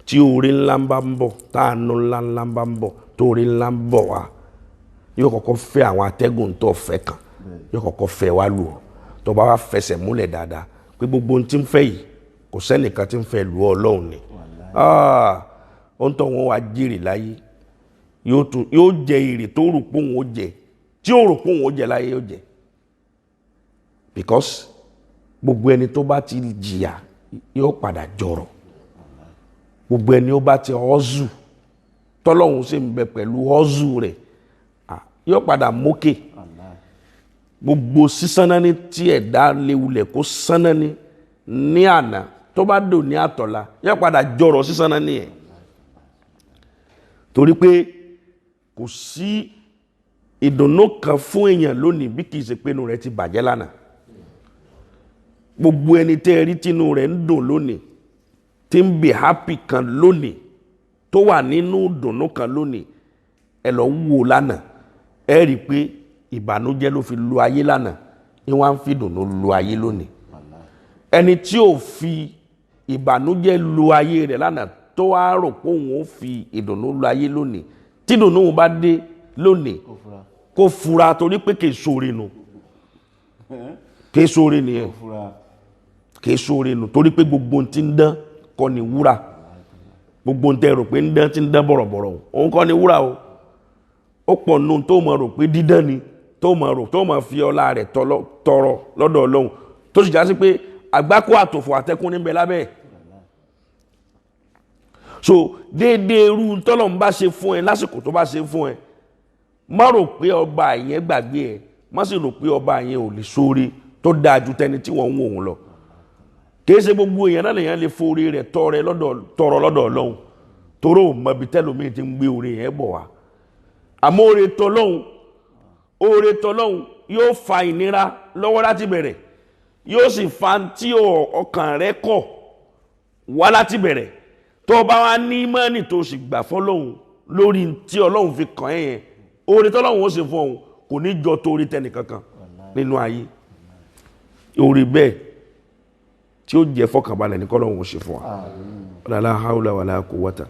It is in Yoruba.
tí oore ńlá ń bá ń bọ̀ táànú ńlá ń bá ń bọ̀ tóore ńlá ń bọ̀ wá yóò kọ́kọ́ fẹ́ àwọn atẹ́gùn tó fẹ́ kan yóò kọ́kọ́ fẹ́ wá lù ọ́ tó bá wá fẹsẹ̀ múlẹ̀ dáadáa pé gbogbo ohun tí ń fẹ́ yìí kò sẹ́nìkan tí ń fẹ́ lù ọ́ Ọlọ́run ni ohun tó wọn wá jèrè láyé yóò jẹ èrè tó rò pé òun ó jẹ tí ó rò pé òun ó jẹ láyé yóò jẹ because gbogbo ẹni tó bá ti jìyà yóò padà jọrọ̀ gbogbo ẹni ó bá ti ọ́zù tọ́lọ́hun sì ń bẹ pẹ̀lú ọ́zù rẹ̀ yóò padà mókè gbogbo sísánání tí ẹ̀dá léwulẹ̀ kó sánání ní àná tó bá dò ní àtọ̀la yóò padà jọrọ̀ sísánání ẹ̀ torí pé kò sí ìdùnnú kan fún èèyàn lónìí bí kìí ṣe pé inú rẹ̀ ti bàjẹ́ lánàá gbogbo ẹni tẹ́ rí tínú rẹ̀ ń dùn lónìí tí ń be happy kan lónìí tó wà nínú ìdùnnú kan lónìí ẹ lọ wò lánàá ẹ rí pé ìbànújẹ́ ló fi lu ayé lánàá ni wọ́n á fi ìdùnnú lu ayé lónìí ẹni tí ò fi ìbànújẹ́ lu ayé rẹ̀ lánàá tó wá rò pé òun ó fi ìdùnnú lu ayé lónìí tí ìdùnnú bá dé lónìí kó fura torí pé kì í ṣoore nù kì í ṣoore nìyẹn kì í ṣoore nù torí pé gbogbo ohun tí ń dán kọ́ ni wúrà gbogbo ohun tẹ́ rò pé ń dán tí ń dán bọ̀rọ̀bọ̀rọ̀ òun kọ́ ni wúrà o ó pọ̀ nù tó mọ̀ rò pé dídán ni tó mọ̀ fi ọlá rẹ̀ tọrọ lọ́dọ̀ Ọlọ́run tó sì já sí pé àgbákò àtòfò àtẹkùn níbẹ̀ lábẹ́ so déédéé irú tọ́lọ̀ ń bá ṣe fún ẹ lásìkò tó bá ṣe fún ẹ má rò pé ọba yẹn gbàgbé ẹ má sì rò pé ọba yẹn ò lè ṣoore tó dáa ju tẹni tí wọ́n ń wò wọ́n lọ kìí ṣe gbogbo èèyàn náà lèèyàn lè forí rẹ̀ tọrọ lọ́dọ̀ Ọlọ́run toró mọbi tẹ́lómi ti ń gbé orí yẹn bọ̀ wá àmọ́ oore tọlọ́hun yóò fa ìnira lọ́wọ́ láti bẹ̀rẹ̀ yóò sì fa tí ọkàn rẹ̀ kọ̀ wá láti bẹ̀rẹ̀ tó bá wá ní mọ́nì tó sì gbà fọ́lọ́hun lórí tí Ọlọ́hun fi kàn ẹ́ yẹn oore tọlọ́hun ó ṣe fún ọ̀hún kò ní jọ torí tẹnì kankan nínú ayé oore bẹ́ẹ̀ tí ó jẹ́ fọkànbalẹ̀ ní kọ́lọ́hun ó ṣe fún wa la hawla wala quwwata